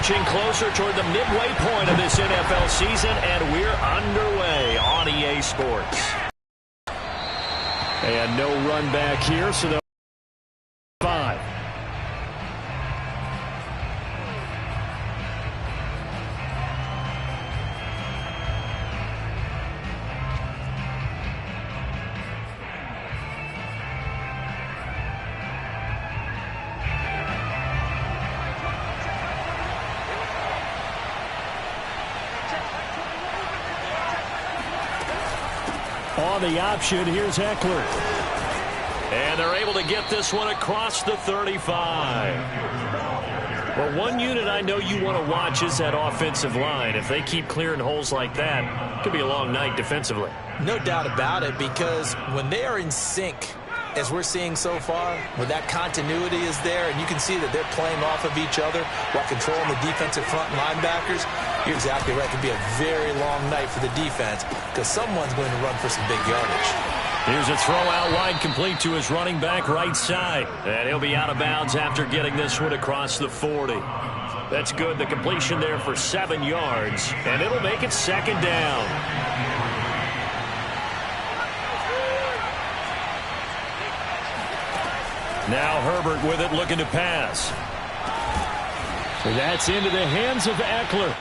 inching closer toward the midway point of this NFL season, and we're underway on EA Sports. And no run back here, so they'll 5. On the option, here's Eckler. And they're able to get this one across the 35. Well, one unit I know you want to watch is that offensive line. If they keep clearing holes like that, it could be a long night defensively. No doubt about it, because when they are in sync, as we're seeing so far, when that continuity is there, and you can see that they're playing off of each other while controlling the defensive front linebackers, you're exactly right. It could be a very long night for the defense because someone's going to run for some big yardage. Here's a throw out wide, complete to his running back right side. And he'll be out of bounds after getting this one across the 40. That's good. The completion there for 7 yards. And it'll make it second down. Now Herbert with it, looking to pass. So that's into the hands of Eckler.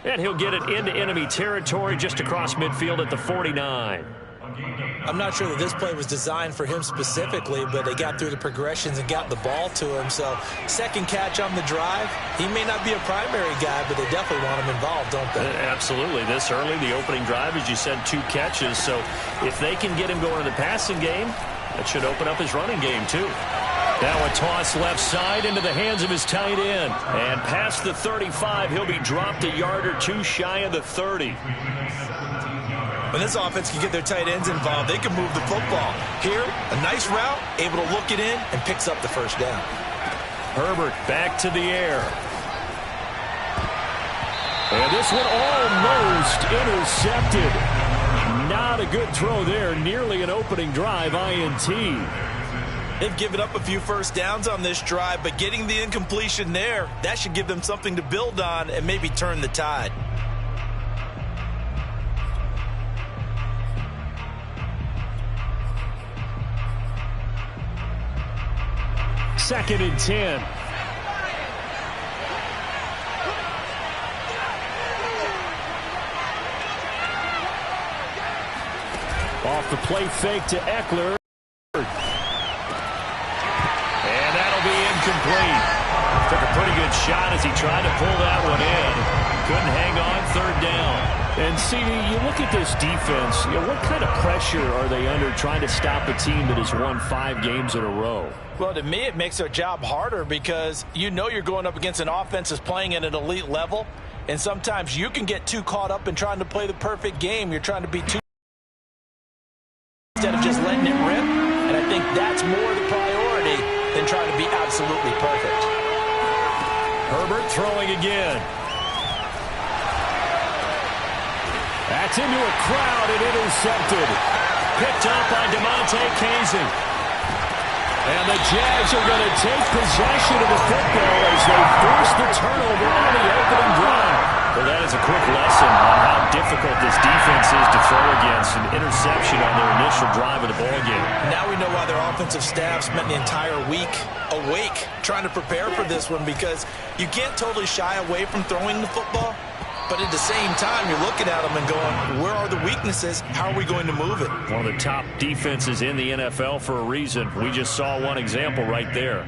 And he'll get it into enemy territory just across midfield at the 49. I'm not sure that this play was designed for him specifically, but they got through the progressions and got the ball to him. So second catch on the drive. He may not be a primary guy, but they definitely want him involved, don't they? Absolutely. This early, the opening drive, as you said, 2 catches. So if they can get him going in the passing game, that should open up his running game too. Now a toss left side into the hands of his tight end. And past the 35, he'll be dropped a yard or 2 shy of the 30. When this offense can get their tight ends involved, they can move the football. Here, a nice route, able to look it in, and picks up the first down. Herbert back to the air. And this one almost intercepted. Not a good throw there. Nearly an opening drive INT. They've given up a few first downs on this drive, but getting the incompletion there, that should give them something to build on and maybe turn the tide. Second and 10. Off the play fake to Eckler. And that'll be incomplete. Took a pretty good shot as he tried to pull that one in. Couldn't hang on, third down. And, CD, you look at this defense, what kind of pressure are they under trying to stop a team that has won 5 games in a row? Well, to me, it makes their job harder because you know you're going up against an offense that's playing at an elite level, and sometimes you can get too caught up in trying to play the perfect game. You're trying to be too instead of just letting it rip, and I think that's more the priority than trying to be absolutely perfect. Herbert throwing again. That's into a crowd and intercepted. Picked up by DeMonte Casey. And the Jags are going to take possession of the football as they force the turnover on the opening drive. Well, that is a quick lesson on how difficult this defense is to throw against. An interception on their initial drive of the ballgame. Now we know why their offensive staff spent the entire week awake trying to prepare for this one, because you can't totally shy away from throwing the football. But at the same time, you're looking at them and going, where are the weaknesses? How are we going to move it? One of the top defenses in the NFL for a reason. We just saw one example right there.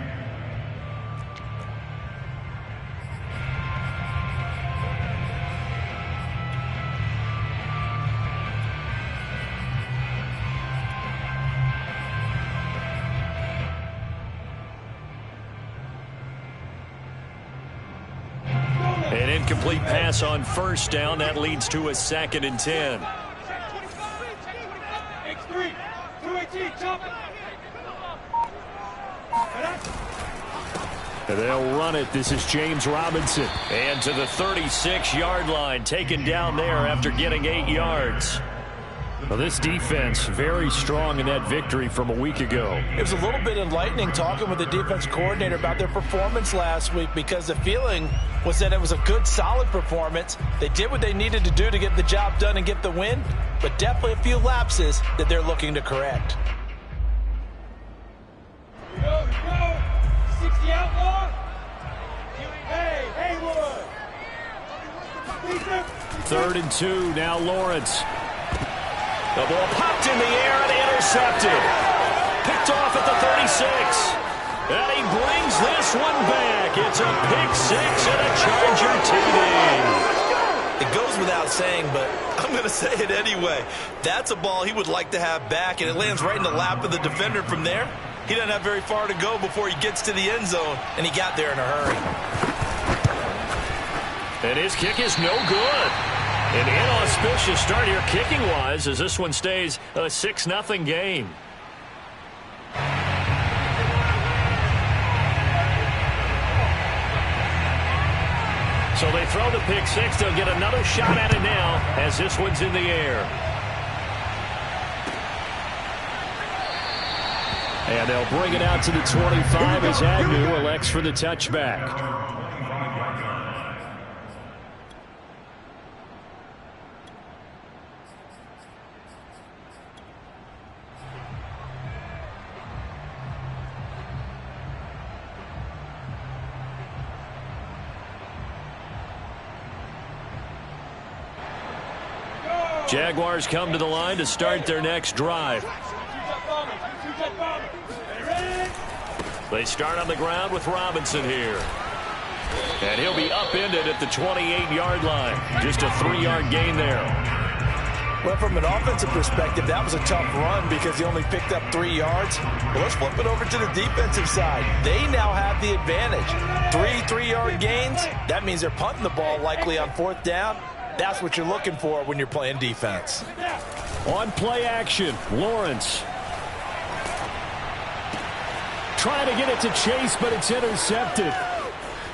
An incomplete pass on first down. That leads to a second and 10. They'll run it. This is James Robinson. And to the 36-yard line, taken down there after getting 8 yards. Well, this defense very strong in that victory from a week ago. It was a little bit enlightening talking with the defense coordinator about their performance last week, because the feeling was that it was a good, solid performance. They did what they needed to do to get the job done and get the win, but definitely a few lapses that they're looking to correct. Go, 60 outlaw. Hey, Haywood. 3rd and 2, now Lawrence. The ball popped in the air and intercepted. Picked off at the 36. And he brings this one back. It's a pick six and a Charger TD. It goes without saying, but I'm going to say it anyway. That's a ball he would like to have back, and it lands right in the lap of the defender from there. He doesn't have very far to go before he gets to the end zone, and he got there in a hurry. And his kick is no good. An inauspicious start here kicking-wise as this one stays a 6-0 game. So they throw the pick six. They'll get another shot at it now as this one's in the air. And they'll bring it out to the 25 as Agnew elects for the touchback. Jaguars come to the line to start their next drive. They start on the ground with Robinson here. And he'll be upended at the 28-yard line. Just a 3-yard gain there. Well, from an offensive perspective, that was a tough run because he only picked up 3 yards. But let's flip it over to the defensive side. They now have the advantage. 3 3-yard gains. That means they're punting the ball likely on 4th down. That's what you're looking for when you're playing defense. On play action, Lawrence. Trying to get it to Chase, but it's intercepted.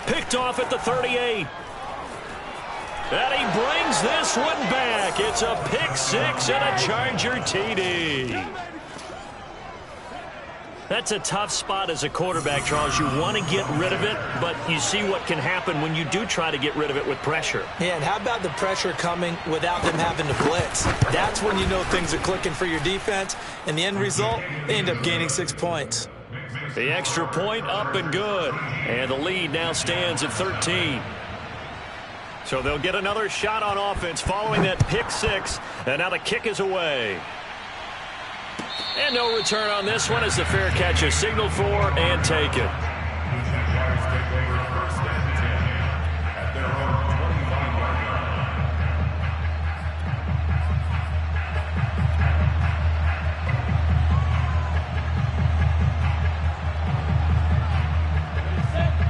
Picked off at the 38. And he brings this one back. It's a pick six and a Charger TD. That's a tough spot as a quarterback, Charles. You want to get rid of it, but you see what can happen when you do try to get rid of it with pressure. Yeah, and how about the pressure coming without them having to blitz? That's when you know things are clicking for your defense, and the end result, they end up gaining 6 points. The extra point up and good, and the lead now stands at 13. So they'll get another shot on offense following that pick six, and now the kick is away. And no return on this one as the fair catch is signaled for and taken.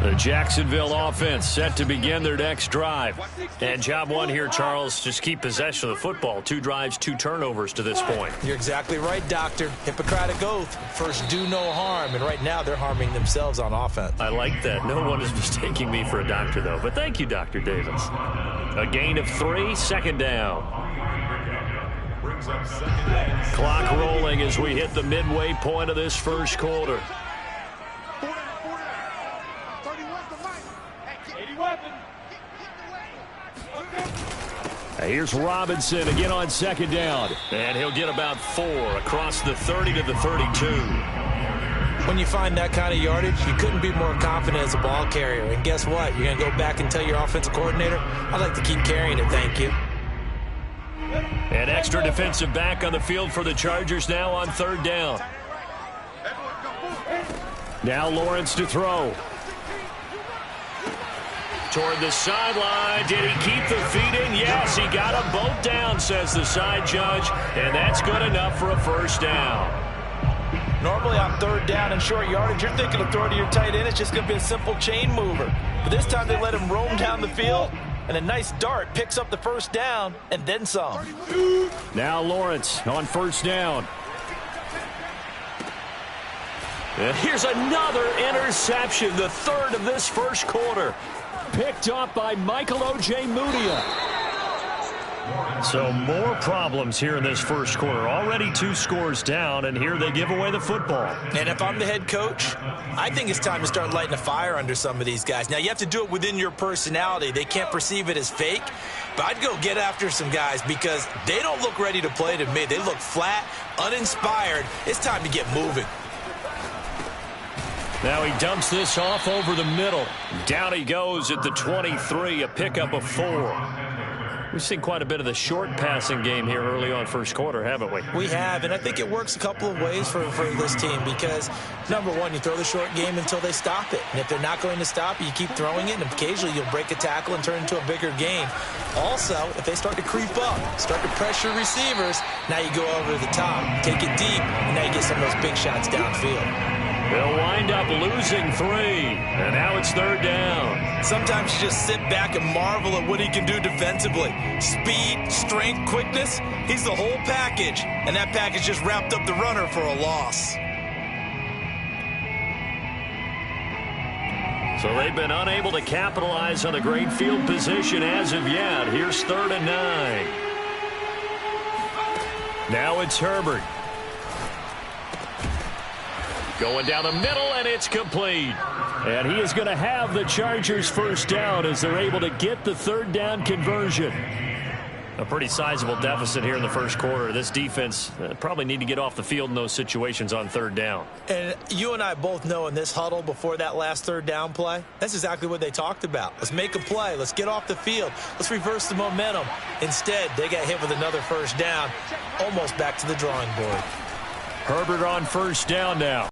The Jacksonville offense set to begin their next drive. And job one here, Charles, just keep possession of the football. 2 drives, 2 turnovers to this point. You're exactly right, Doctor. Hippocratic oath. First, do no harm. And right now, they're harming themselves on offense. I like that. No one is mistaking me for a doctor, though. But thank you, Dr. Davis. A gain of 3, 2nd down. Clock rolling as we hit the midway point of this first quarter. Here's Robinson again on 2nd down. And he'll get about 4 across the 30 to the 32. When you find that kind of yardage, you couldn't be more confident as a ball carrier. And guess what? You're going to go back and tell your offensive coordinator, I'd like to keep carrying it, thank you. An extra defensive back on the field for the Chargers now on 3rd down. Now Lawrence to throw. Toward the sideline. Did he keep the feet in? Yes, he got them both down, says the side judge. And that's good enough for a 1st down. Normally on 3rd down and short yardage, you're thinking of throwing to your tight end. It's just going to be a simple chain mover. But this time they let him roam down the field. And a nice dart picks up the 1st down and then some. Now Lawrence on 1st down. And here's another interception, the 3rd of this first quarter. Picked off by Michael O.J. Mudia. So more problems here in this first quarter. Already 2 scores down, and here they give away the football. And if I'm the head coach, I think it's time to start lighting a fire under some of these guys. Now, you have to do it within your personality. They can't perceive it as fake. But I'd go get after some guys because they don't look ready to play to me. They look flat, uninspired. It's time to get moving. Now he dumps this off over the middle. Down he goes at the 23, a pickup of 4. We've seen quite a bit of the short passing game here early on first quarter, haven't we? We have, and I think it works a couple of ways for this team because, number one, you throw the short game until they stop it. And if they're not going to stop it, you keep throwing it, and occasionally you'll break a tackle and turn it into a bigger game. Also, if they start to creep up, start to pressure receivers, now you go over the top, take it deep, and now you get some of those big shots downfield. They'll wind up losing 3, and now it's 3rd down. Sometimes you just sit back and marvel at what he can do defensively. Speed, strength, quickness, he's the whole package. And that package just wrapped up the runner for a loss. So they've been unable to capitalize on the great field position as of yet. Here's 3rd and 9. Now it's Herbert. Going down the middle, and it's complete. And he is going to have the Chargers first down as they're able to get the 3rd down conversion. A pretty sizable deficit here in the first quarter. This defense probably need to get off the field in those situations on 3rd down. And you and I both know in this huddle before that last 3rd down play, that's exactly what they talked about. Let's make a play. Let's get off the field. Let's reverse the momentum. Instead, they got hit with another first down, almost back to the drawing board. Herbert on first down now.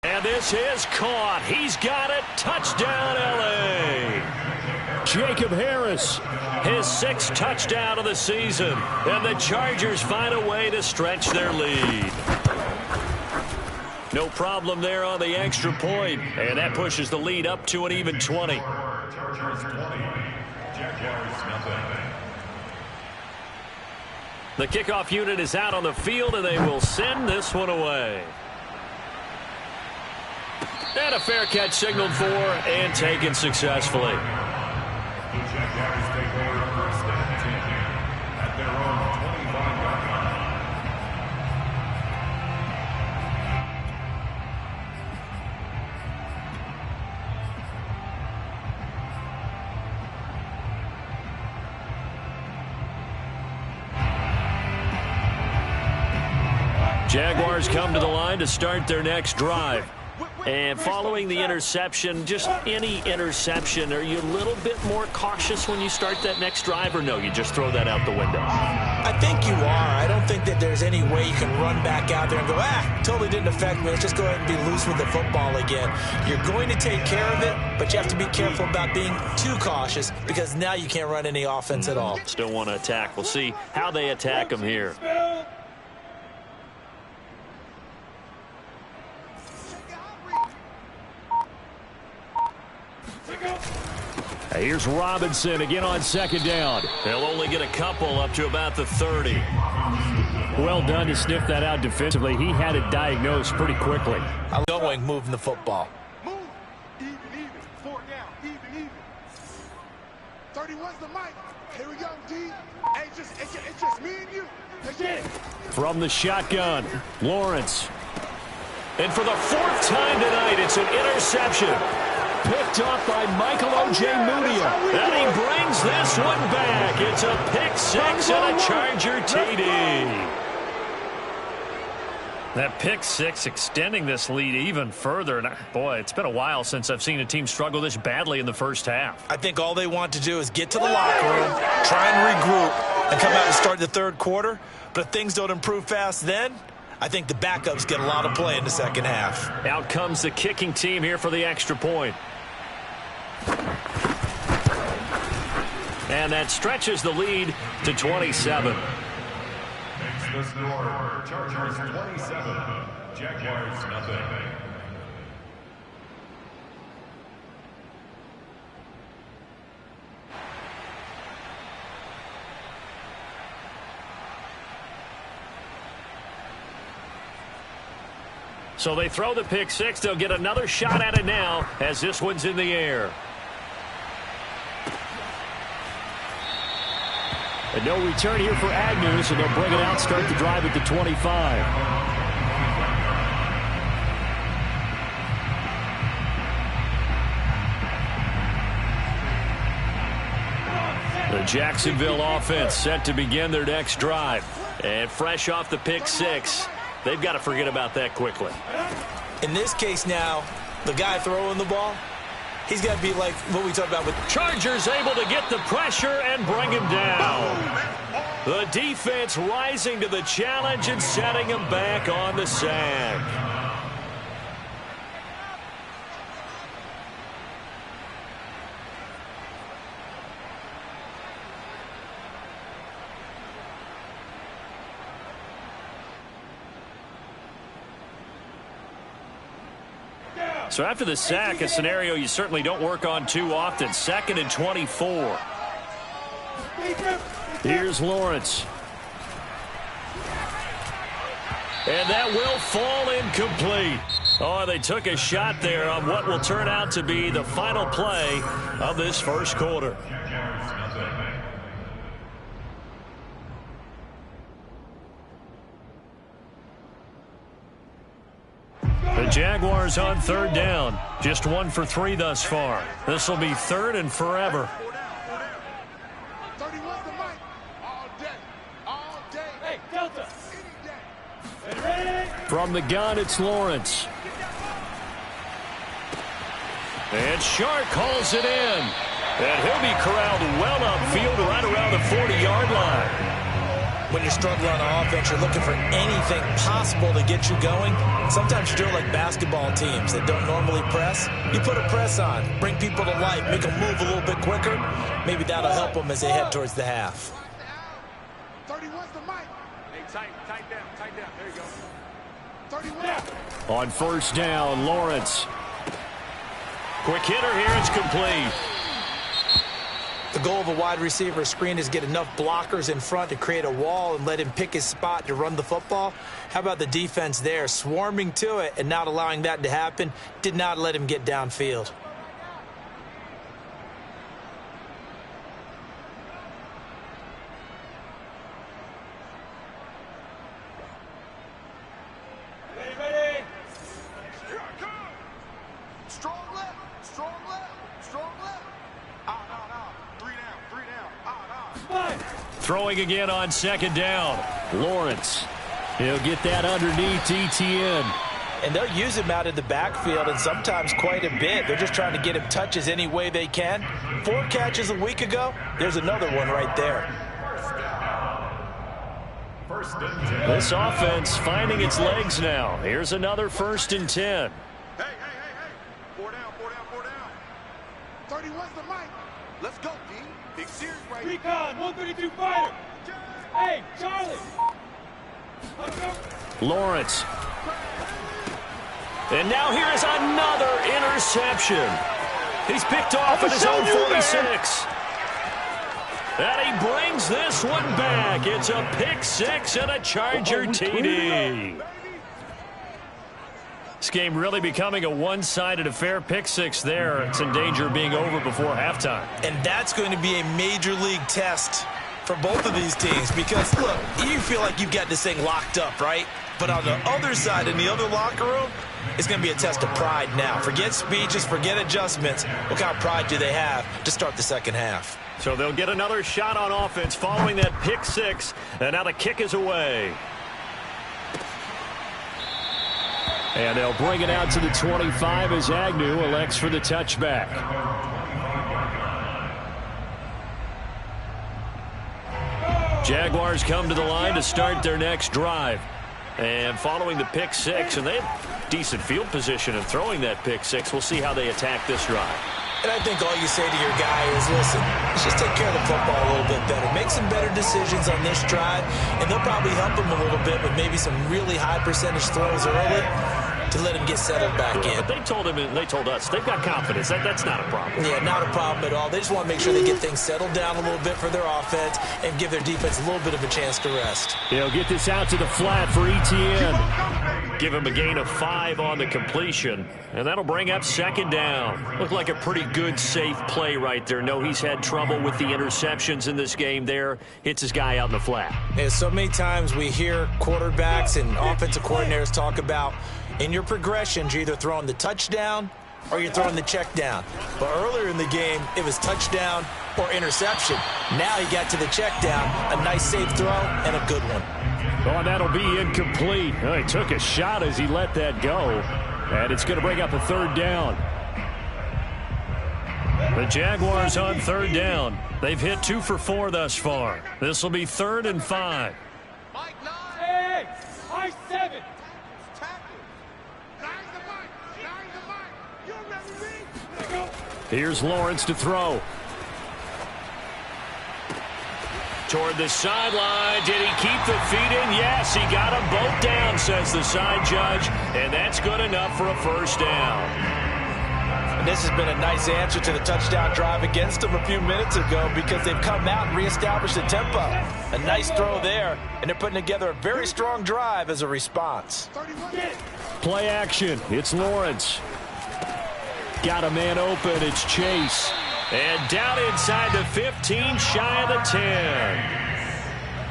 And this is caught. He's got it. Touchdown, L.A. Jacob Harris, his 6th touchdown of the season. And the Chargers find a way to stretch their lead. No problem there on the extra point. And that pushes the lead up to an even 20. The kickoff unit is out on the field, and they will send this one away. And a fair catch signaled for and taken successfully. The Jaguars take over 1st and 10 at their own 25-yard line. Jaguars come to the line to start their next drive. And following the interception, just any interception, are you a little bit more cautious when you start that next drive, or no, you just throw that out the window? I think you are. I don't think that there's any way you can run back out there and go, totally didn't affect me. Let's just go ahead and be loose with the football again. You're going to take care of it, but you have to be careful about being too cautious because now you can't run any offense at all. Still want to attack. We'll see how they attack them here. Here's Robinson again on 2nd down. They'll only get a couple up to about the 30. Well done to sniff that out defensively. He had it diagnosed pretty quickly. I'm going moving the football. Move. Even. 4 down. Even. 31's the mic. Here we go, D. Hey, it's just me and you. Again. From the shotgun, Lawrence. And for the 4th time tonight, it's an interception. Picked off by Michael Ojemudia. And he brings this one back. It's a pick 6 and a Charger TD. That pick 6 extending this lead even further. And boy, it's been a while since I've seen a team struggle this badly in the first half. I think all they want to do is get to the locker room, try and regroup, and come out and start the 3rd quarter. But if things don't improve fast then, I think the backups get a lot of play in the second half. Out comes the kicking team here for the extra point. And that stretches the lead to 27. Makes the score Chargers 27, Jaguars nothing. So they throw the pick 6. They'll get another shot at it now as this one's in the air. And no return here for Agnew, so they'll bring it out, start the drive at the 25. The Jacksonville offense set to begin their next drive. And fresh off the pick six, they've got to forget about that quickly. In this case now, the guy throwing the ball, he's got to be like what we talked about with Chargers able to get the pressure and bring him down. The defense rising to the challenge and setting him back on the sack. So after the sack, a scenario you certainly don't work on too often. 2nd and 24. Here's Lawrence. And that will fall incomplete. Oh, they took a shot there on what will turn out to be the final play of this first quarter. The Jaguars on 3rd down. Just 1 for 3 thus far. This will be 3rd and forever. 31's the mic. All day. All day. Hey, Delta. Any day. From the gun, it's Lawrence. And Shark calls it in. And he'll be corralled well upfield right around the 40-yard line. when you're struggling on offense, you're looking for anything possible to get you going. Sometimes you're doing like basketball teams that don't normally press. You put a press on, bring people to life, make them move a little bit quicker. Maybe that'll help them as they head towards the half. 31's the mic. Hey, tight down. There you go. 31. On first down, Lawrence. Quick hitter here, it's complete. The goal of a wide receiver screen is get enough blockers in front to create a wall and let him pick his spot to run the football. How about the defense there, swarming to it and not allowing that to happen? Did not let him get downfield. Ready. Here I come. Strong left. Out. 3 down. Out. Throwing again on second down. Lawrence. He'll get that underneath ETN. And they'll use him out in the backfield, and sometimes quite a bit. They're just trying to get him touches any way they can. 4 catches a week ago. There's another one right there. First and 10. This offense finding its legs now. Here's another 1st and 10. Hey. 4 down. 31's the mic. Let's go, D. Big series right here. Recon, 132 fighter. Hey, Charlie. Let's go. Lawrence. And now here is another interception. He's picked off at his own 46. And he brings this one back. It's a pick 6 and a Charger TD. This game really becoming a one-sided affair. Pick 6 there. It's in danger of being over before halftime. And that's going to be a major league test for both of these teams because, look, you feel like you've got this thing locked up, right? But on the other side, in the other locker room, it's going to be a test of pride now. Forget speeches, forget adjustments. What kind of pride do they have to start the second half? So they'll get another shot on offense following that pick 6. And now the kick is away. And they'll bring it out to the 25 as Agnew elects for the touchback. Jaguars come to the line to start their next drive. And following the pick 6, and they have decent field position in throwing that pick 6. We'll see how they attack this drive. And I think all you say to your guy is, listen, let's just take care of the football a little bit better. Make some better decisions on this drive, and they'll probably help him a little bit with maybe some really high percentage throws early to to let him get settled back in. But they told him, and they told us, they've got confidence. That's not a problem. Yeah, not a problem at all. They just want to make sure they get things settled down a little bit for their offense and give their defense a little bit of a chance to rest. He'll get this out to the flat for ETN. Give him a gain of 5 on the completion, and that'll bring up second down. Looked like a pretty good, safe play right there. No, he's had trouble with the interceptions in this game there. Hits his guy out in the flat. Yeah, so many times we hear quarterbacks and offensive coordinators talk about in your progressions, you're either throwing the touchdown or you're throwing the check down. But earlier in the game, it was touchdown or interception. Now he got to the check down, a nice safe throw, and a good one. Oh, that'll be incomplete. He took a shot as he let that go. And it's going to bring up a third down. The Jaguars on third down. They've hit 2 for 4 thus far. This will be 3rd and 5. Mike 9. Hey, Mike 7. Tackle. 9's the Mike. 9's the Mike. You remember me? Here's Lawrence to throw. Toward the sideline. Did he keep the feet in? Yes, he got them both down, says the side judge. And that's good enough for a first down. And this has been a nice answer to the touchdown drive against them a few minutes ago because they've come out and reestablished the tempo. A nice throw there, and they're putting together a very strong drive as a response. 31. Play action. It's Lawrence. Got a man open. It's Chase. And down inside the 15, shy of the 10.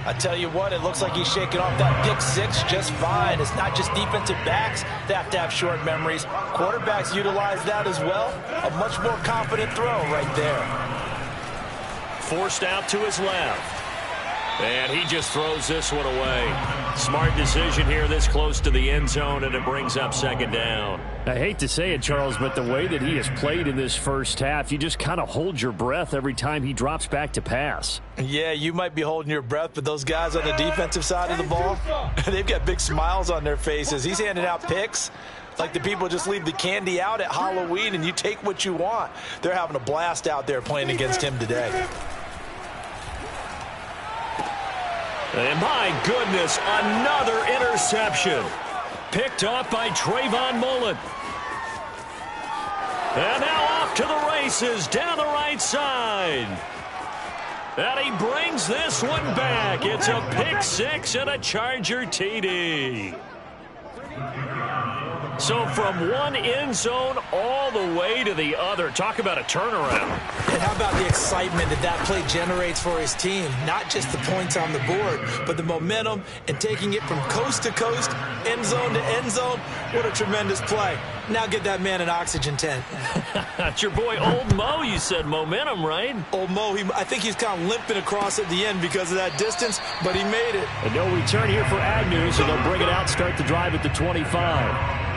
I tell you what, it looks like he's shaking off that pick 6 just fine. It's not just defensive backs that have to have short memories. Quarterbacks utilize that as well. A much more confident throw right there. Forced out to his left. And he just throws this one away. Smart decision here this close to the end zone, and it brings up second down. I hate to say it, Charles, but the way that he has played in this first half, you just kind of hold your breath every time he drops back to pass. Yeah, you might be holding your breath, but those guys on the defensive side of the ball, they've got big smiles on their faces. He's handing out picks like the people just leave the candy out at Halloween and you take what you want. They're having a blast out there playing against him today. And my goodness, another interception. Picked off by Trayvon Mullen. And now off to the races down the right side. And he brings this one back. It's a pick 6 and a Charger TD. So from one end zone all the way to the other. Talk about a turnaround. And how about the excitement that play generates for his team? Not just the points on the board, but the momentum and taking it from coast to coast, end zone to end zone. What a tremendous play. Now get that man an oxygen tent. That's your boy Old Mo. You said momentum, right? Old Mo, I think he's kind of limping across at the end because of that distance, but he made it. And no return here for Agnew, so they'll bring it out, start the drive at the 25.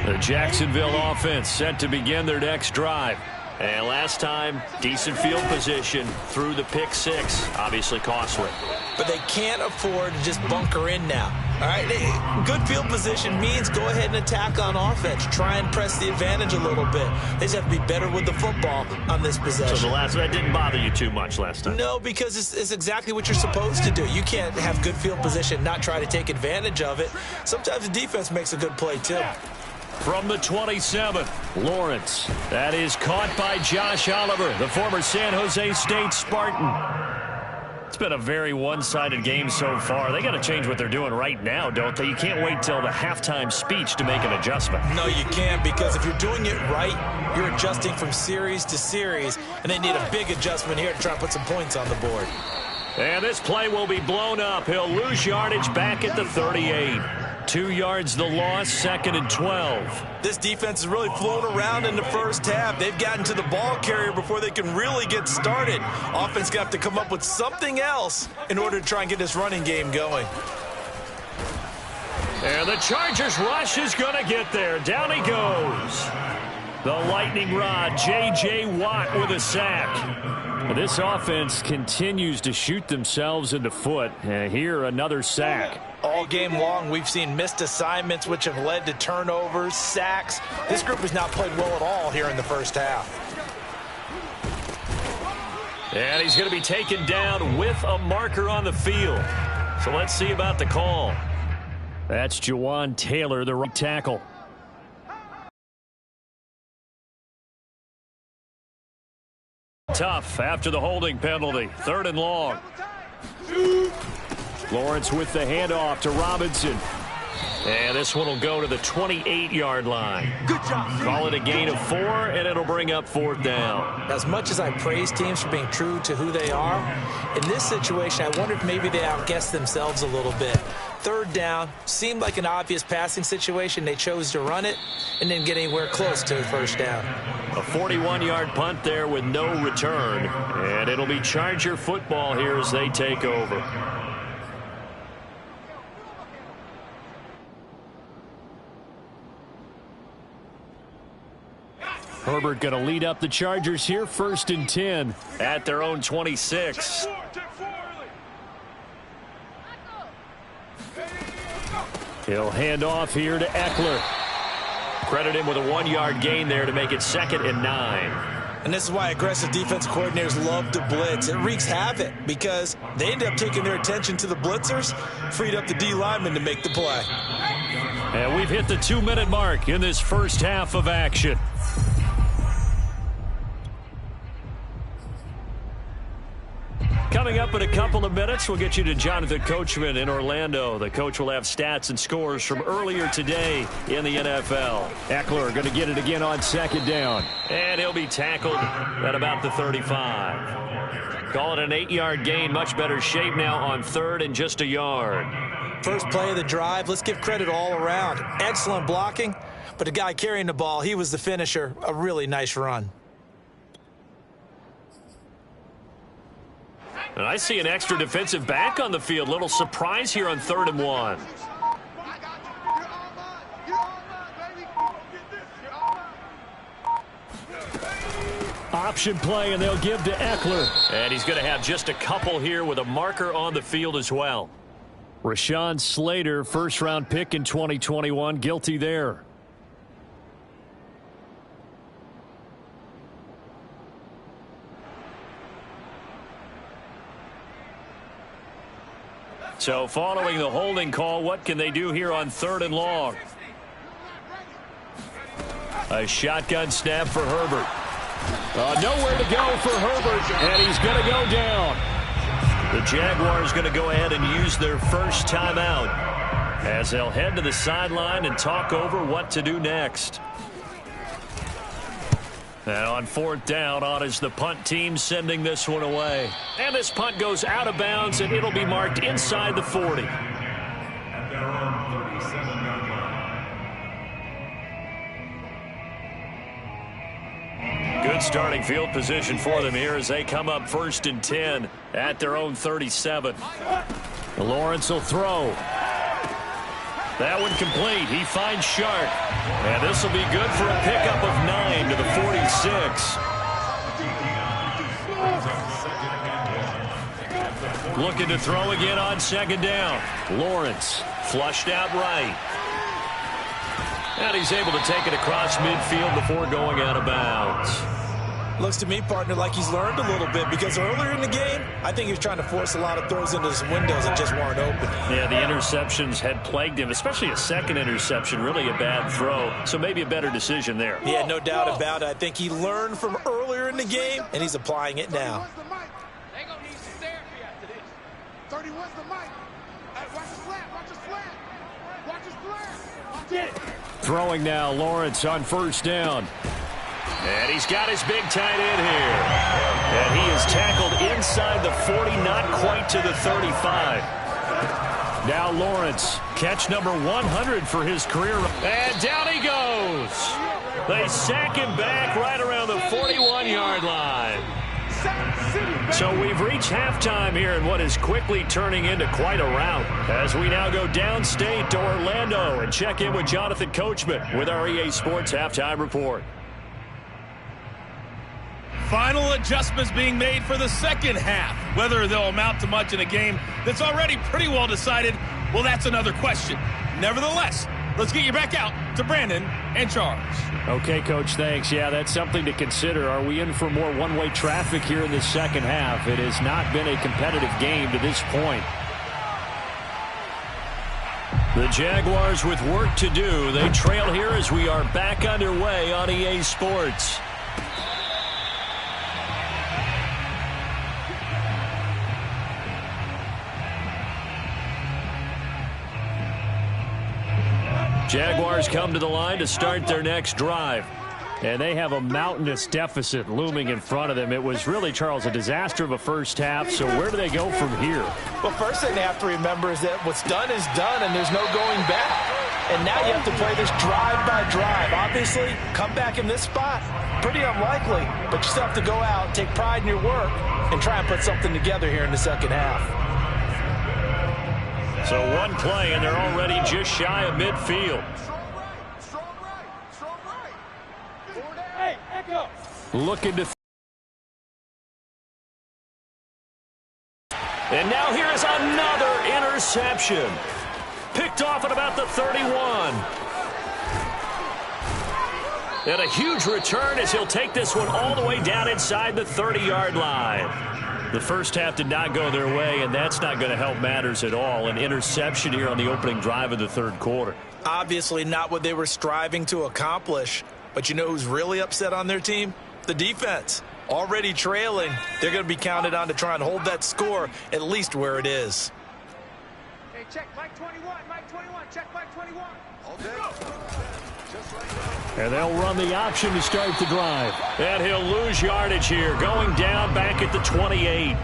The Jacksonville offense set to begin their next drive. And last time, decent field position through the pick 6. Obviously costly. But they can't afford to just bunker in now. All right, good field position means go ahead and attack on offense. Try and press the advantage a little bit. They just have to be better with the football on this possession. So the last that didn't bother you too much last time? No, because it's exactly what you're supposed to do. You can't have good field position, not try to take advantage of it. Sometimes the defense makes a good play too. From the 27, Lawrence. That is caught by Josh Oliver, the former San Jose State Spartan. It's been a very one-sided game so far. They got to change what they're doing right now, don't they? You can't wait till the halftime speech to make an adjustment. No, you can't, because if you're doing it right, you're adjusting from series to series, and they need a big adjustment here to try and put some points on the board. And this play will be blown up. He'll lose yardage back at the 38. 2 yards the loss, 2nd and 12. This defense has really flown around in the first half. They've gotten to the ball carrier before they can really get started. Offense got to come up with something else in order to try and get this running game going. And the Chargers rush is going to get there. Down he goes. The lightning rod, J.J. Watt with a sack. This offense continues to shoot themselves in the foot. Here, another sack. All game long, we've seen missed assignments, which have led to turnovers, sacks. This group has not played well at all here in the first half. And he's going to be taken down with a marker on the field. So let's see about the call. That's Jawan Taylor, the right tackle. Tough after the holding penalty. 3rd and long. Lawrence with the handoff to Robinson. And this one will go to the 28-yard line. Good job. Call it a gain of 4, and it'll bring up 4th down. As much as I praise teams for being true to who they are, in this situation, I wonder if maybe they outguessed themselves a little bit. 3rd down, seemed like an obvious passing situation. They chose to run it and didn't get anywhere close to the 1st down. A 41-yard punt there with no return. And it'll be Charger football here as they take over. Herbert going to lead up the Chargers here, 1st and 10 at their own 26. He'll hand off here to Eckler. Credit him with a 1-yard gain there to make it 2nd and 9. And this is why aggressive defensive coordinators love to blitz. It wreaks havoc because they end up taking their attention to the blitzers, freed up the D lineman to make the play. And we've hit the 2-minute mark in this first half of action. Coming up in a couple of minutes, we'll get you to Jonathan Coachman in Orlando. The coach will have stats and scores from earlier today in the NFL. Eckler going to get it again on 2nd down. And he'll be tackled at about the 35. Call it an 8-yard gain. Much better shape now on 3rd and just a yard. First play of the drive, let's give credit all around. Excellent blocking, but the guy carrying the ball, he was the finisher. A really nice run. And I see an extra defensive back on the field. Little surprise here on 3rd and 1. Option play, and they'll give to Eckler. And he's going to have just a couple here with a marker on the field as well. Rashawn Slater, 1st-round pick in 2021, guilty there. So following the holding call, what can they do here on 3rd and long? A shotgun snap for Herbert. Nowhere to go for Herbert, and he's going to go down. The Jaguars going to go ahead and use their first timeout as they'll head to the sideline and talk over what to do next. And on 4th down, on is the punt team sending this one away. And this punt goes out of bounds, and it'll be marked inside the 40. At their own 37-yard line. Good starting field position for them here as they come up 1st and 10 at their own 37. Lawrence will throw. That one complete. He finds Sharp. And this will be good for a pickup of 9 to the 46. Looking to throw again on 2nd down. Lawrence flushed out right. And he's able to take it across midfield before going out of bounds. Looks to me, partner, like he's learned a little bit because earlier in the game, I think he was trying to force a lot of throws into some windows that just weren't open. Yeah, the interceptions had plagued him, especially a 2nd interception, really a bad throw. So maybe a better decision there. Yeah, no doubt about it. I think he learned from earlier in the game, and he's applying it now. They're going to need some therapy after this. 30, where's the mic? Hey, watch his slant, watch his slant. Watch his slant. Watch it. Throwing now, Lawrence on 1st down. And he's got his big tight end here. And he is tackled inside the 40, not quite to the 35. Now Lawrence, catch number 100 for his career. And down he goes. They sack him back right around the 41-yard line. So we've reached halftime here in what is quickly turning into quite a rout as we now go downstate to Orlando and check in with Jonathan Coachman with our EA Sports Halftime Report. Final adjustments being made for the second half. Whether they'll amount to much in a game that's already pretty well decided, well, that's another question. Nevertheless, let's get you back out to Brandon and Charles. Okay, Coach, thanks. Yeah, that's something to consider. Are we in for more one-way traffic here in the second half? It has not been a competitive game to this point. The Jaguars with work to do. They trail here as we are back underway on EA Sports. Jaguars come to the line to start their next drive. And they have a mountainous deficit looming in front of them. It was really, Charles, a disaster of a first half. So where do they go from here? Well, first thing they have to remember is that what's done is done, and there's no going back. And now you have to play this drive by drive. Obviously, come back in this spot, pretty unlikely. But you still have to go out, take pride in your work, and try and put something together here in the second half. So one play, and they're already just shy of midfield. Looking to... And now here is another interception. Picked off at about the 31. And a huge return as he'll take this one all the way down inside the 30-yard line. The first half did not go their way, and that's not going to help matters at all. An interception here on the opening drive of the third quarter. Obviously not what they were striving to accomplish. But you know who's really upset on their team? The defense. Already trailing. They're going to be counted on to try and hold that score at least where it is. Hey, check Mike 21. Mike 21. Check Mike 21. All day. Just like that. And they'll run the option to start the drive. And he'll lose yardage here. Going down back at the 28.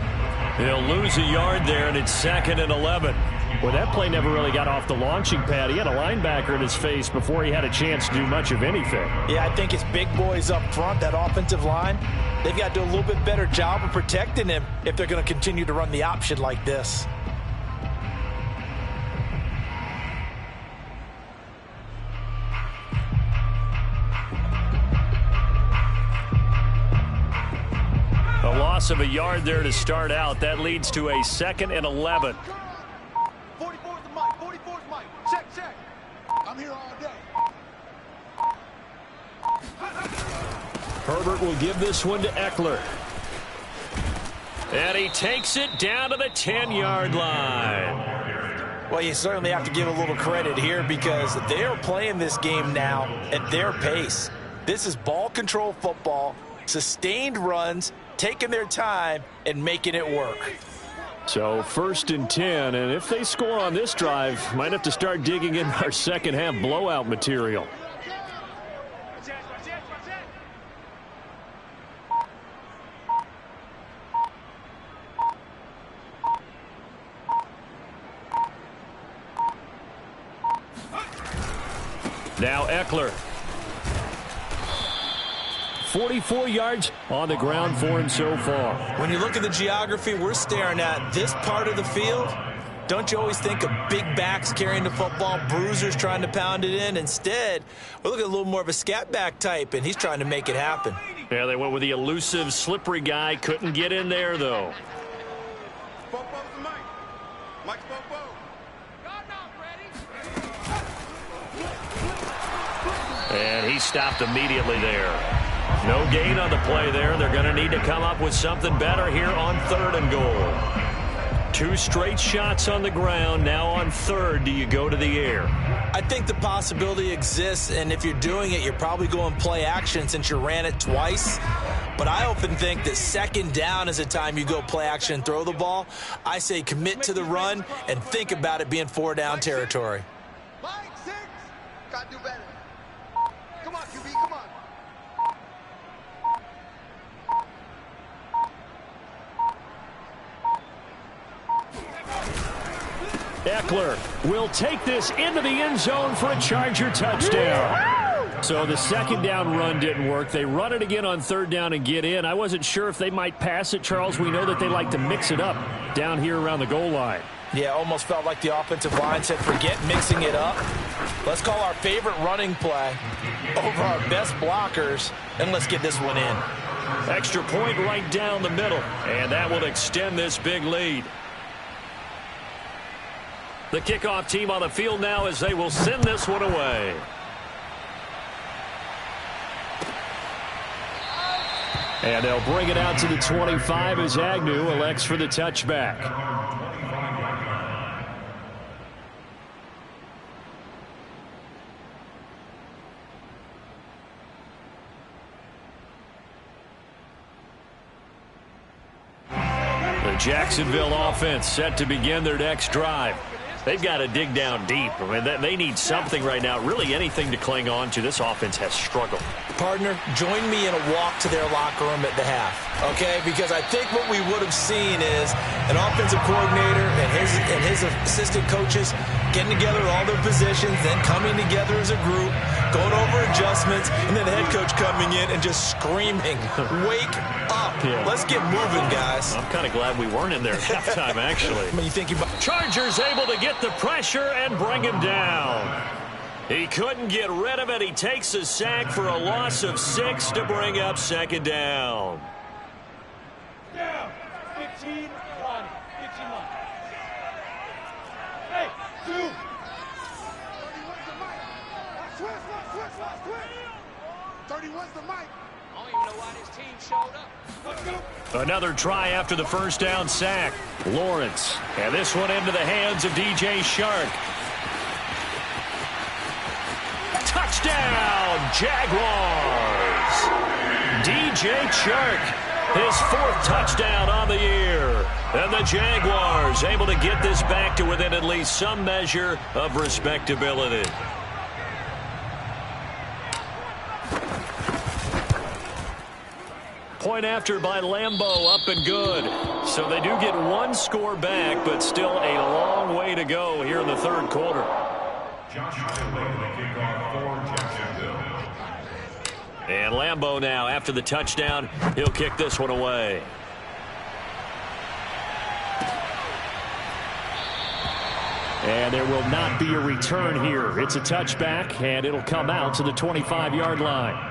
He'll lose a yard there, and it's 2nd and 11. Well, that play never really got off the launching pad. He had a linebacker in his face before he had a chance to do much of anything. Yeah, I think it's big boys up front, that offensive line. They've got to do a little bit better job of protecting him if they're going to continue to run the option like this. A loss of a yard there to start out. That leads to a 2nd and 11. 44's the mic. 44's mic. Check, check. I'm here all day. Herbert will give this one to Eckler. And he takes it down to the 10-yard line. Well, you certainly have to give a little credit here because they are playing this game now at their pace. This is ball control football, sustained runs, taking their time and making it work. So 1st and 10, and if they score on this drive, might have to start digging in our second half blowout material. Now Eckler. 44 yards on the ground for him so far. When you look at the geography we're staring at, this part of the field, don't you always think of big backs carrying the football, bruisers trying to pound it in? Instead, we're looking at a little more of a scat back type, and he's trying to make it happen. Yeah, they went with the elusive, slippery guy. Couldn't get in there, though. Fofo's the mic. Mike's Fofo. God, not ready. And he stopped immediately there. No gain on the play there. They're going to need to come up with something better here on 3rd and goal. 2 straight shots on the ground. Now on 3rd, do you go to the air? I think the possibility exists, and if you're doing it, you're probably going play action since you ran it twice. But I often think that 2nd down is the time you go play action and throw the ball. I say commit to the run and think about it being 4-down territory. Mike, 6. Gotta do better. Come on, QB, come on. Eckler will take this into the end zone for a Charger touchdown. So the 2nd down run didn't work. They run it again on 3rd down and get in. I wasn't sure if they might pass it, Charles. We know that they like to mix it up down here around the goal line. Yeah, almost felt like the offensive line said, forget mixing it up. Let's call our favorite running play over our best blockers, and let's get this one in. Extra point right down the middle, and that will extend this big lead. The kickoff team on the field now as they will send this one away. And they'll bring it out to the 25 as Agnew elects for the touchback. The Jacksonville offense set to begin their next drive. They've got to dig down deep. I mean, they need something right now, really anything to cling on to. This offense has struggled. Partner, join me in a walk to their locker room at the half, okay? Because I think what we would have seen is an offensive coordinator and his assistant coaches getting together all their positions, then coming together as a group, going over adjustments, and then the head coach coming in and just screaming, wake up. Yeah. Let's get moving, guys. I'm kind of glad we weren't in there at halftime, actually. I mean, you think about Chargers able to get the pressure and bring him down. He couldn't get rid of it. He takes a sack for a loss of 6 to bring up second down. Down. 15, 1. 15, 1. Hey, 2. 31's the mic. Switch. 31's the mic. I don't even know why this team showed up. Let's go. Another try after the first down sack. Lawrence. And this one into the hands of DJ Shark. Touchdown, Jaguars. DJ Chark, his 4th touchdown on the year. And the Jaguars able to get this back to within at least some measure of respectability. Point after by Lambeau, up and good. So they do get one score back, but still a long way to go here in the third quarter. Josh Taylor, the kickoff for Jacksonville. And Lambeau now, after the touchdown, he'll kick this one away. And there will not be a return here. It's a touchback, and it'll come out to the 25-yard line.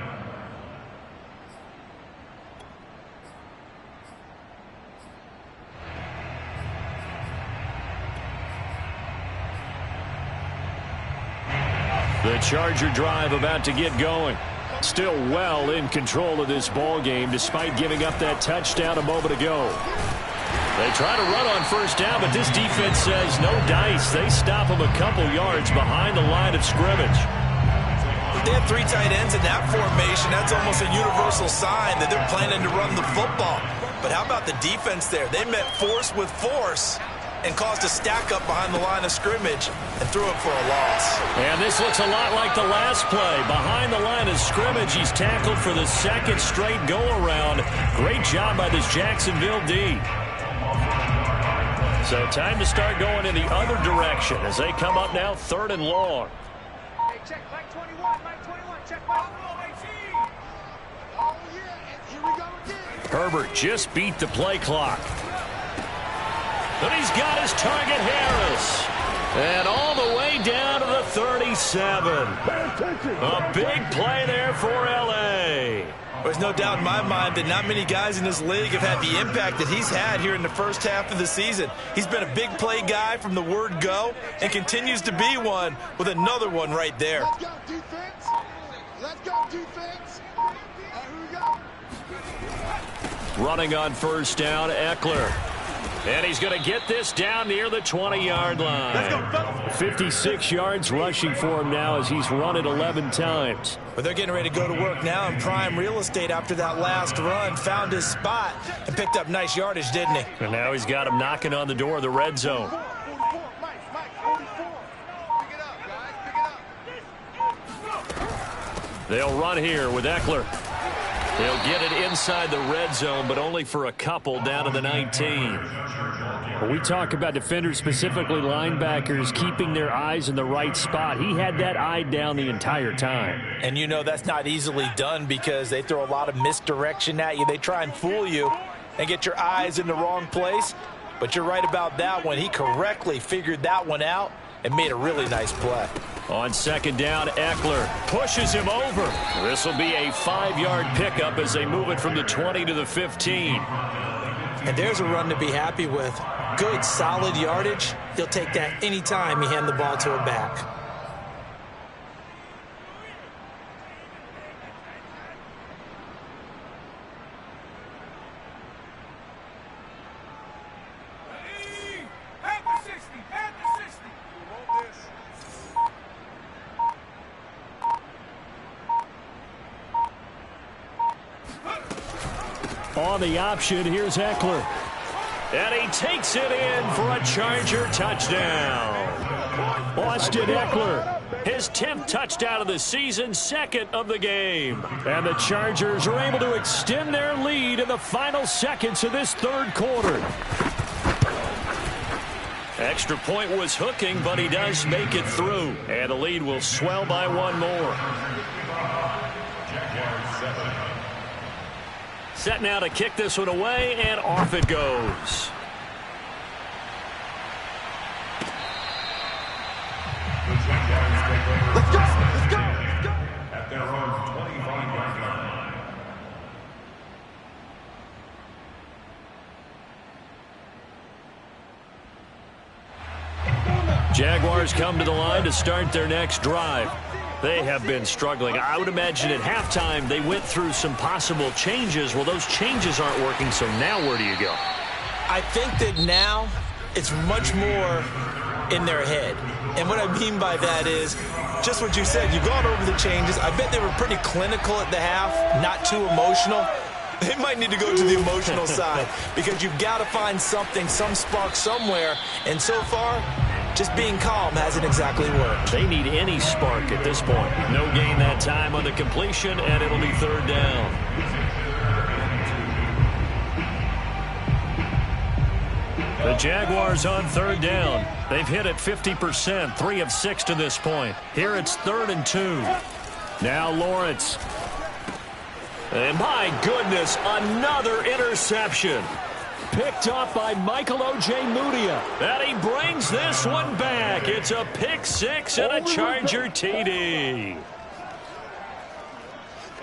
The Charger drive about to get going. Still well in control of this ball game despite giving up that touchdown a moment ago. They try to run on first down, but this defense says no dice. They stop them a couple yards behind the line of scrimmage. They have 3 tight ends in that formation. That's almost a universal sign that they're planning to run the football. But how about the defense there? They met force with force and caused a stack up behind the line of scrimmage and threw it for a loss. And this looks a lot like the last play. Behind the line of scrimmage, he's tackled for the 2nd straight go-around. Great job by this Jacksonville D. So time to start going in the other direction as they come up now 3rd and long. Hey, check back 21, check back 18. Oh, yeah, and here we go again. Herbert just beat the play clock. But he's got his target, Harris. And all the way down to the 37. A big play there for L.A. There's no doubt in my mind that not many guys in this league have had the impact that he's had here in the first half of the season. He's been a big play guy from the word go and continues to be one with another one right there. Let's go, defense. Let's go, defense. Here we go. Running on first down, Eckler. And he's going to get this down near the 20-yard line. Let's go, fellas. 56 yards rushing for him now as he's run it 11 times. But they're getting ready to go to work now in prime real estate after that last run. Found his spot and picked up nice yardage, didn't he? And now he's got him knocking on the door of the red zone. 44, Mike, 44. Pick it up, guys, pick it up. They'll run here with Eckler. They'll get it inside the red zone, but only for a couple down to the 19. When we talk about defenders, specifically linebackers, keeping their eyes in the right spot, he had that eye down the entire time. And you know that's not easily done because they throw a lot of misdirection at you. They try and fool you and get your eyes in the wrong place. But you're right about that one. He correctly figured that one out and made a really nice play. On second down, Eckler pushes him over. This will be a 5-yard pickup as they move it from the 20 to the 15. And there's a run to be happy with. Good, solid yardage. He'll take that anytime you hand the ball to a back. On the option, here's Eckler. And he takes it in for a Charger touchdown. Austin Eckler, his 10th touchdown of the season, 2nd of the game. And the Chargers are able to extend their lead in the final seconds of this 3rd quarter. Extra point was hooking, but he does make it through. And the lead will swell by 1 more. Set now to kick this one away, and off it goes. Let's go! Let's go! Let's go! At their own 25-yard line. Jaguars come to the line to start their next drive. They have been struggling. I would imagine at halftime they went through some possible changes. Well, those changes aren't working, so now where do you go? I think that now it's much more in their head. And what I mean by that is just what you said. You've gone over the changes. I bet they were pretty clinical at the half, not too emotional. They might need to go to the emotional side because you've got to find something, some spark somewhere. And so far, just being calm hasn't exactly worked. They need any spark at this point. No gain that time on the completion, and it'll be 3rd down. The Jaguars on 3rd down. They've hit it 50%, 3 of 6 to this point. Here it's 3rd and 2. Now Lawrence. And my goodness, another interception. Picked up by Michael O.J. Mudia. And he brings this one back. It's a pick 6 and a Charger TD.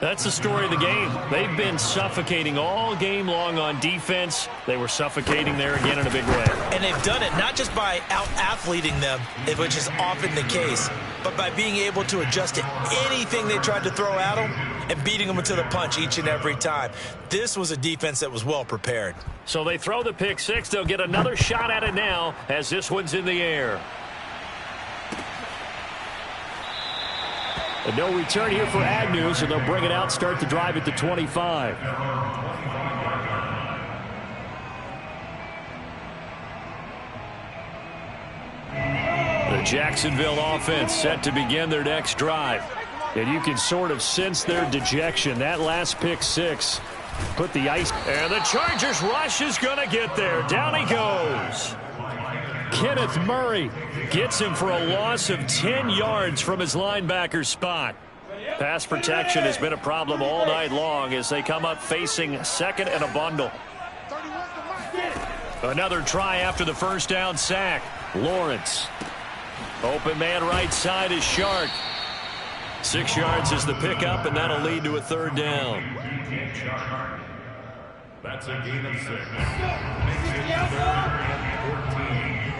That's the story of the game. They've been suffocating all game long on defense. They were suffocating there again in a big way. And they've done it not just by out-athleting them, which is often the case, but by being able to adjust to anything they tried to throw at them and beating them to the punch each and every time. This was a defense that was well prepared. So they throw the pick 6. They'll get another shot at it now as this one's in the air. And no return here for Agnew, so they'll bring it out, start the drive at the 25. The Jacksonville offense set to begin their next drive. And you can sort of sense their dejection. That last pick 6 put the ice. And the Chargers rush is going to get there. Down he goes. Kenneth Murray gets him for a loss of 10 yards from his linebacker spot. Pass protection has been a problem all night long as they come up facing 2nd and a bundle. Another try after the first down sack. Lawrence. Open man right side is Shark. 6 yards is the pickup, and that'll lead to a 3rd down. That's a gain of 6. Makes it 3rd and 14.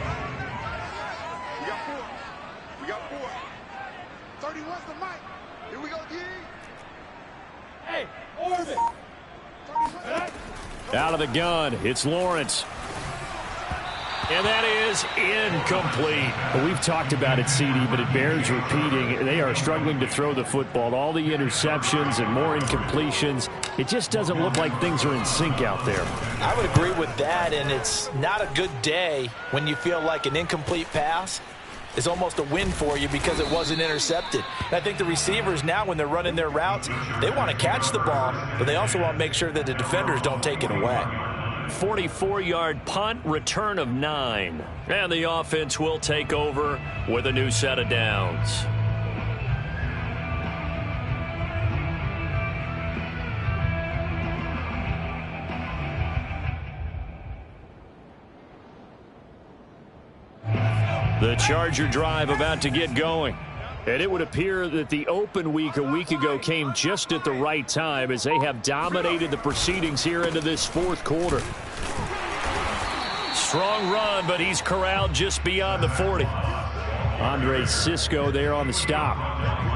We got 4. 31's the mic. Here we go, G. Hey, Orbit. Out of the gun, it's Lawrence. And that is incomplete. We've talked about it, CD, but it bears repeating. They are struggling to throw the football. All the interceptions and more incompletions. It just doesn't look like things are in sync out there. I would agree with that, and it's not a good day when you feel like an incomplete pass is almost a win for you because it wasn't intercepted. And I think the receivers now, when they're running their routes, they want to catch the ball, but they also want to make sure that the defenders don't take it away. 44-yard punt, return of 9. And the offense will take over with a new set of downs. The Charger drive about to get going. And it would appear that the open week a week ago came just at the right time as they have dominated the proceedings here into this 4th quarter. Strong run, but he's corralled just beyond the 40. Andre Cisco there on the stop.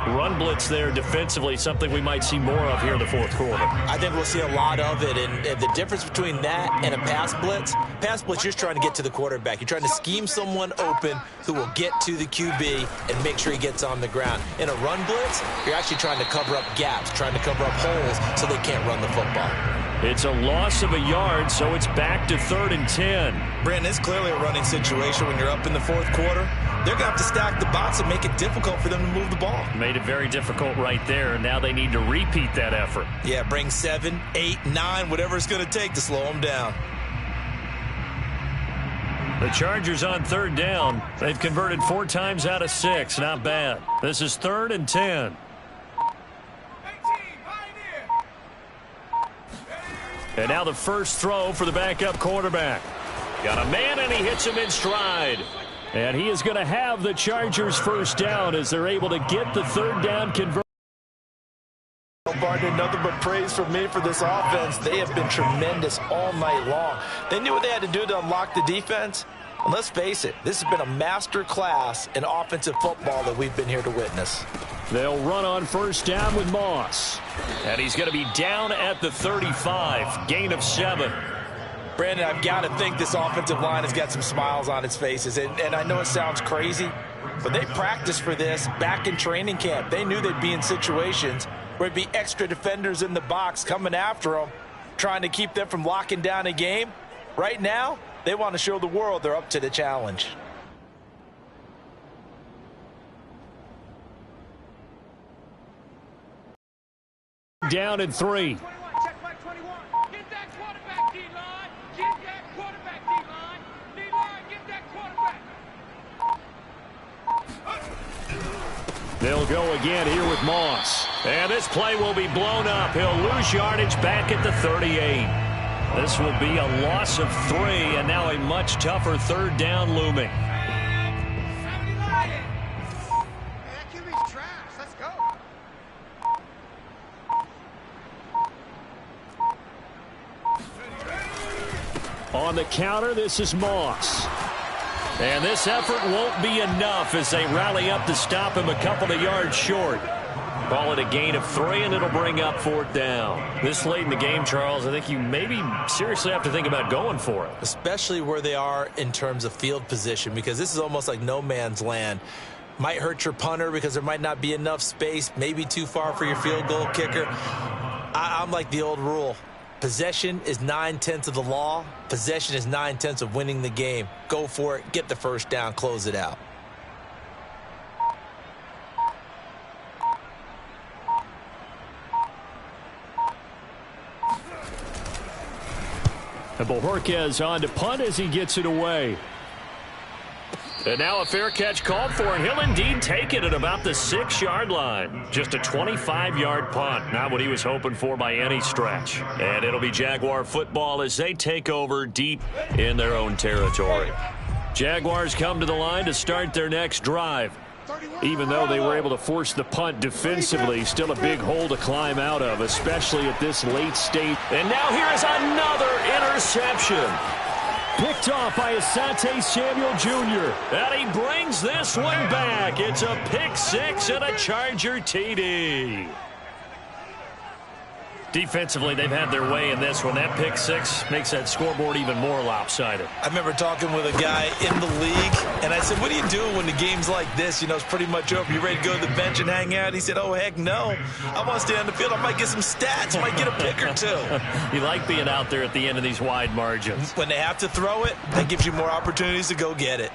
Run blitz there defensively, something we might see more of here in the fourth quarter. I think we'll see a lot of it, and the difference between that and a pass blitz, you're just trying to get to the quarterback. You're trying to scheme someone open who will get to the QB and make sure he gets on the ground. In a run blitz, you're actually trying to cover up gaps, trying to cover up holes so they can't run the football. It's a loss of a yard, so it's back to 3rd and 10. Brandon, it's clearly a running situation when you're up in the fourth quarter. They're going to have to stack the box and make it difficult for them to move the ball. Made it very difficult right there, and now they need to repeat that effort. Yeah, bring 7, 8, 9, whatever it's going to take to slow them down. The Chargers on 3rd down. They've converted 4 times out of 6. Not bad. This is 3rd and 10. And now the first throw for the backup quarterback. Got a man, and he hits him in stride. And he is going to have the Chargers first down as they're able to get the 3rd down conversion. Nothing but praise from me for this offense. They have been tremendous all night long. They knew what they had to do to unlock the defense. And let's face it, this has been a master class in offensive football that we've been here to witness. They'll run on first down with Moss. And he's going to be down at the 35. Gain of 7. Brandon, I've got to think this offensive line has got some smiles on its faces. And I know it sounds crazy, but they practiced for this back in training camp. They knew they'd be in situations where it'd be extra defenders in the box coming after them, trying to keep them from locking down a game. Right now, they want to show the world they're up to the challenge. Down at 3. Check my 21. Get that quarterback, D-line. Get that quarterback, D-line. D-line, get that quarterback. They'll go again here with Moss. And this play will be blown up. He'll lose yardage back at the 38. This will be a loss of 3, and now a much tougher 3rd down looming. That QB's trash. Let's go. On the counter, this is Moss. And this effort won't be enough as they rally up to stop him a couple of yards short. Call it a gain of 3, and it'll bring up 4th down. This late in the game, Charles, I think you maybe seriously have to think about going for it. Especially where they are in terms of field position, because this is almost like no man's land. Might hurt your punter because there might not be enough space, maybe too far for your field goal kicker. I'm like the old rule. Possession is 9/10 of the law. Possession is 9/10 of winning the game. Go for it. Get the first down. Close it out. And Bojorquez on to punt as he gets it away. And now a fair catch called for, and he'll indeed take it at about the 6-yard line. Just a 25-yard punt, not what he was hoping for by any stretch. And it'll be Jaguar football as they take over deep in their own territory. Jaguars come to the line to start their next drive. Even though they were able to force the punt defensively, still a big hole to climb out of, especially at this late stage. And now here is another interception. Picked off by Asante Samuel Jr. And he brings this one back. It's a pick 6 and a Charger TD. Defensively, they've had their way in this one. That pick 6 makes that scoreboard even more lopsided. I remember talking with a guy in the league, and I said, what are you doing when the game's like this? You know, it's pretty much over. You ready to go to the bench and hang out? He said, oh, heck no. I want to stay on the field. I might get some stats. Might get a pick or two. You like being out there at the end of these wide margins. When they have to throw it, that gives you more opportunities to go get it.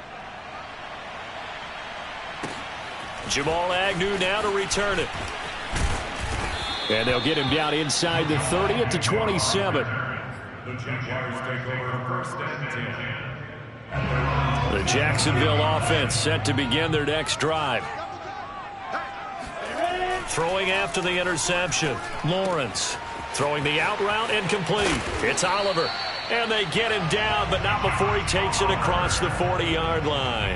Jamal Agnew now to return it. And they'll get him down inside the 30 at the 27. The Jaguars take over first and 10. The Jacksonville offense set to begin their next drive. Throwing after the interception. Lawrence throwing the out route incomplete. It's Oliver. And they get him down, but not before he takes it across the 40-yard line.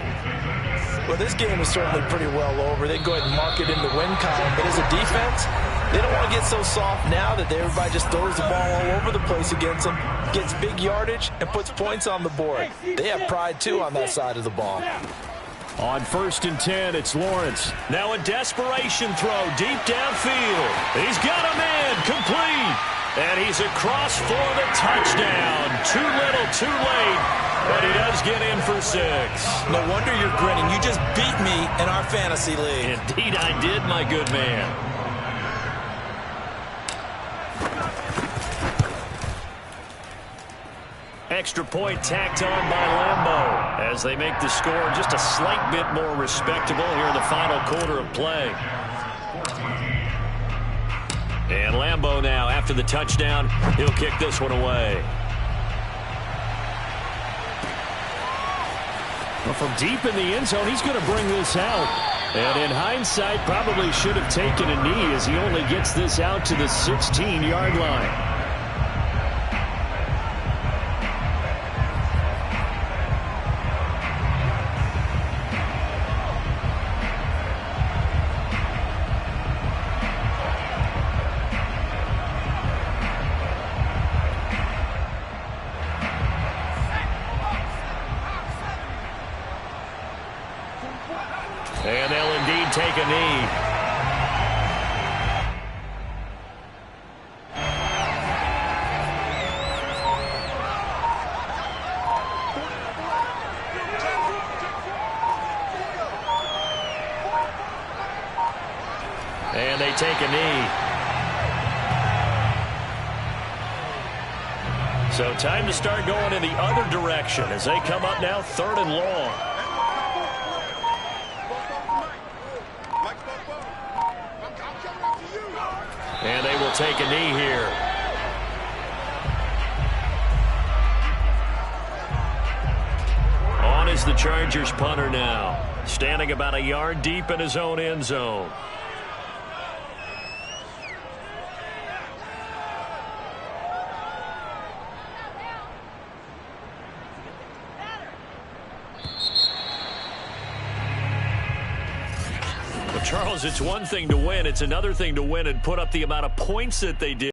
Well, this game is certainly pretty well over. They go ahead and mark it in the win column. But as a defense, They don't want to get so soft now that everybody just throws the ball all over the place against them, gets big yardage, and puts points on the board. They have pride, too, on that side of the ball. On 1st and 10, it's Lawrence. Now a desperation throw deep downfield. He's got a man, complete. And he's across for the touchdown. Too little, too late. But he does get in for 6. No wonder you're grinning. You just beat me in our fantasy league. Indeed I did, my good man. Extra point tacked on by Lambeau as they make the score just a slight bit more respectable here in the final quarter of play. And Lambeau now, after the touchdown, he'll kick this one away. Well, from deep in the end zone, he's going to bring this out. And in hindsight, probably should have taken a knee as he only gets this out to the 16-yard line. And they'll indeed take a knee. And they take a knee. So time to start going in the other direction as they come up now 3rd and long. And they will take a knee here. On is the Chargers punter now, standing about a yard deep in his own end zone. Charles, it's one thing to win. It's another thing to win and put up the amount of points that they did.